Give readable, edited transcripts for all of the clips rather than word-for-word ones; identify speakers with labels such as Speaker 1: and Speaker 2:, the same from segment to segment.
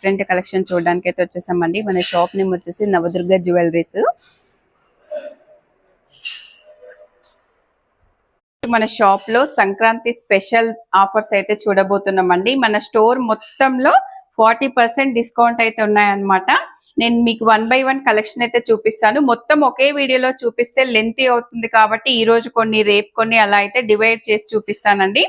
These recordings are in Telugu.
Speaker 1: డిఫరెంట్ కలెక్షన్ చూడడానికి అయితే వచ్చేసామండి. మన షాప్ నేమ్ వచ్చేసి నవదుర్గ జ్యువెలరీస్. మన షాప్ లో సంక్రాంతి స్పెషల్ ఆఫర్స్ అయితే చూడబోతున్నామండి. మన స్టోర్ మొత్తంలో 40% డిస్కౌంట్ అయితే ఉన్నాయన్నమాట. నేను మీకు 1 by 1 కలెక్షన్ అయితే చూపిస్తాను. మొత్తం ఒకే వీడియోలో చూపిస్తే లెంతీ అవుతుంది కాబట్టి ఈ రోజు కొన్ని రేపు కొన్ని అలా అయితే డివైడ్ చేసి చూపిస్తానండి.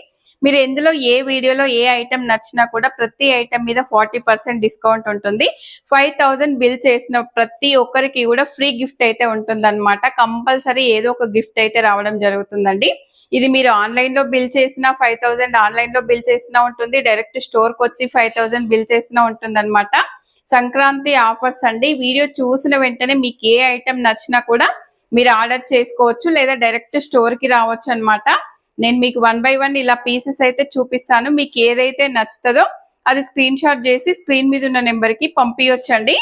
Speaker 1: మీరు ఎందులో ఏ వీడియోలో ఏ ఐటమ్ నచ్చినా కూడా ప్రతి ఐటమ్ మీద 40% డిస్కౌంట్ ఉంటుంది. 5000 బిల్ చేసిన ప్రతి ఒక్కరికి కూడా ఫ్రీ గిఫ్ట్ అయితే ఉంటుందన్నమాట. కంపల్సరీ ఏదో ఒక గిఫ్ట్ అయితే రావడం జరుగుతుందండి. ఇది మీరు ఆన్లైన్ లో బిల్ చేసినా 5000, ఆన్లైన్ లో బిల్ చేసినా ఉంటుంది, డైరెక్ట్ స్టోర్ కి వచ్చి 5000 బిల్ చేసినా ఉంటుందన్నమాట. సంక్రాంతి ఆఫర్స్ అండి. వీడియో చూసిన వెంటనే మీకు ఏ ఐటమ్ నచ్చినా కూడా మీరు ఆర్డర్ చేసుకోవచ్చు లేదా డైరెక్ట్ స్టోర్ కి రావచ్చు అన్నమాట. నేను మీకు 1 by 1 ఇలా పీసెస్ అయితే చూపిస్తాను. మీకు ఏదైతే నచ్చుతుందో అది స్క్రీన్ షాట్ చేసి స్క్రీన్ మీద ఉన్న నెంబర్ కి పంపించండి.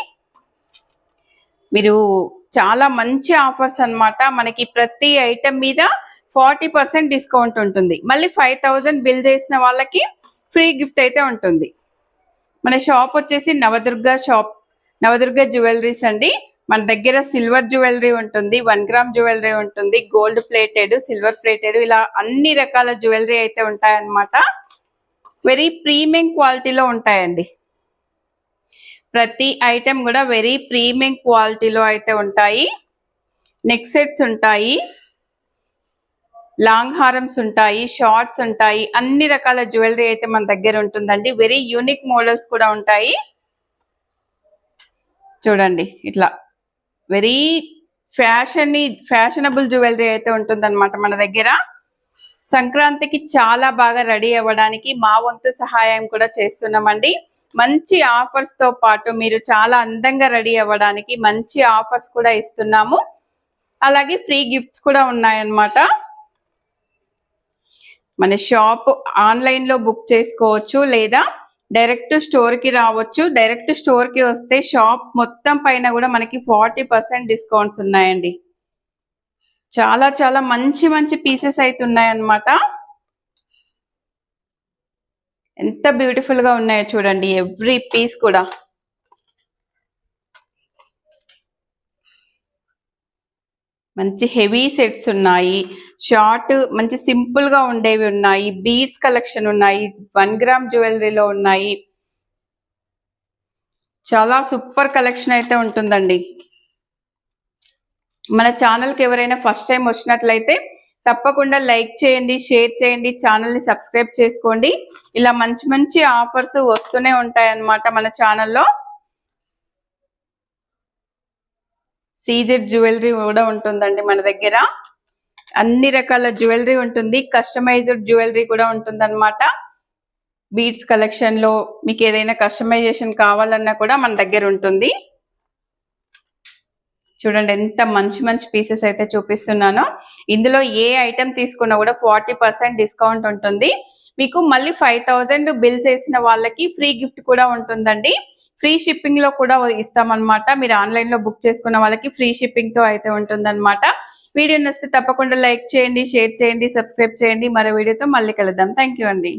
Speaker 1: మీరు చాలా మంచి ఆఫర్స్ అన్నమాట. మనకి ప్రతి ఐటమ్ మీద 40% డిస్కౌంట్ ఉంటుంది. మళ్ళీ 5000 బిల్ చేసిన వాళ్ళకి ఫ్రీ గిఫ్ట్ అయితే ఉంటుంది. మన షాప్ వచ్చేసి నవదుర్గ జ్యువెలరీస్ అండి. మన దగ్గర సిల్వర్ జ్యువెలరీ ఉంటుంది, 1 గ్రామ్ జ్యువెలరీ ఉంటుంది, గోల్డ్ ప్లేటెడ్, సిల్వర్ ప్లేటెడ్, ఇలా అన్ని రకాల జ్యువెలరీ అయితే ఉంటాయన్నమాట. వెరీ ప్రీమియం క్వాలిటీలో ఉంటాయండి. ప్రతి ఐటమ్ కూడా వెరీ ప్రీమియం క్వాలిటీలో అయితే ఉంటాయి. నెక్ సెట్స్ ఉంటాయి, లాంగ్ హారమ్స్ ఉంటాయి, షార్ట్స్ ఉంటాయి, అన్ని రకాల జ్యువెలరీ అయితే మన దగ్గర ఉంటుందండి. వెరీ యూనిక్ మోడల్స్ కూడా ఉంటాయి. చూడండి, ఇట్లా వెరీ ఫ్యాషనబుల్ జ్యువెలరీ అయితే ఉంటుందన్నమాట మన దగ్గర. సంక్రాంతికి చాలా బాగా రెడీ అవ్వడానికి మా వంతు సహాయం కూడా చేస్తున్నామండి. మంచి ఆఫర్స్ తో పాటు మీరు చాలా అందంగా రెడీ అవ్వడానికి మంచి ఆఫర్స్ కూడా ఇస్తున్నాము. అలాగే ఫ్రీ గిఫ్ట్స్ కూడా ఉన్నాయన్నమాట. మన షాప్ ఆన్లైన్ లో బుక్ చేసుకోవచ్చు లేదా డైరెక్ట్ స్టోర్ కి రావచ్చు. డైరెక్ట్ స్టోర్ కి వస్తే షాప్ మొత్తం పైన కూడా మనకి 40% డిస్కౌంట్స్ ఉన్నాయండి. చాలా చాలా మంచి మంచి పీసెస్ అయితే ఉన్నాయన్నమాట. ఎంత బ్యూటిఫుల్ గా ఉన్నాయో చూడండి ఎవ్రీ పీస్ కూడా. మంచి హెవీ సెట్స్ ఉన్నాయి, షార్ట్ మంచి సింపుల్ గా ఉండేవి ఉన్నాయి, బీడ్స్ కలెక్షన్ ఉన్నాయి, 1 గ్రామ్ జ్యువెలరీలో ఉన్నాయి. చాలా సూపర్ కలెక్షన్ అయితే ఉంటుందండి. మన ఛానల్ కి ఎవరైనా ఫస్ట్ టైం వచ్చినట్లయితే తప్పకుండా లైక్ చేయండి, షేర్ చేయండి, ఛానల్ ని సబ్స్క్రైబ్ చేసుకోండి. ఇలా మంచి మంచి ఆఫర్స్ వస్తూనే ఉంటాయి అన్నమాట మన ఛానల్లో. సీజెడ్ జ్యువెలరీ కూడా ఉంటుందండి మన దగ్గర. అన్ని రకాల జ్యువెలరీ ఉంటుంది, కస్టమైజ్డ్ జ్యువెలరీ కూడా ఉంటుంది అన్నమాట. బీడ్స్ కలెక్షన్ లో మీకు ఏదైనా కస్టమైజేషన్ కావాలన్నా కూడా మన దగ్గర ఉంటుంది. చూడండి ఎంత మంచి మంచి పీసెస్ అయితే చూపిస్తున్నానో. ఇందులో ఏ ఐటమ్ తీసుకున్నా కూడా 40% డిస్కౌంట్ ఉంటుంది. మీకు మళ్ళీ 5000 బిల్ చేసిన వాళ్ళకి ఫ్రీ గిఫ్ట్ కూడా ఉంటుందండి. ఫ్రీ షిప్పింగ్ లో కూడా ఇస్తామన్నమాట. మీరు ఆన్లైన్ లో బుక్ చేసుకున్న వాళ్ళకి ఫ్రీ షిప్పింగ్ తో అయితే ఉంటుందన్నమాట. వీడియో నచ్చితే తప్పకుండా లైక్ చేయండి, షేర్ చేయండి, సబ్స్క్రైబ్ చేయండి. మరో వీడియోతో మళ్ళీ కలుద్దాం. థ్యాంక్ యూ అండి.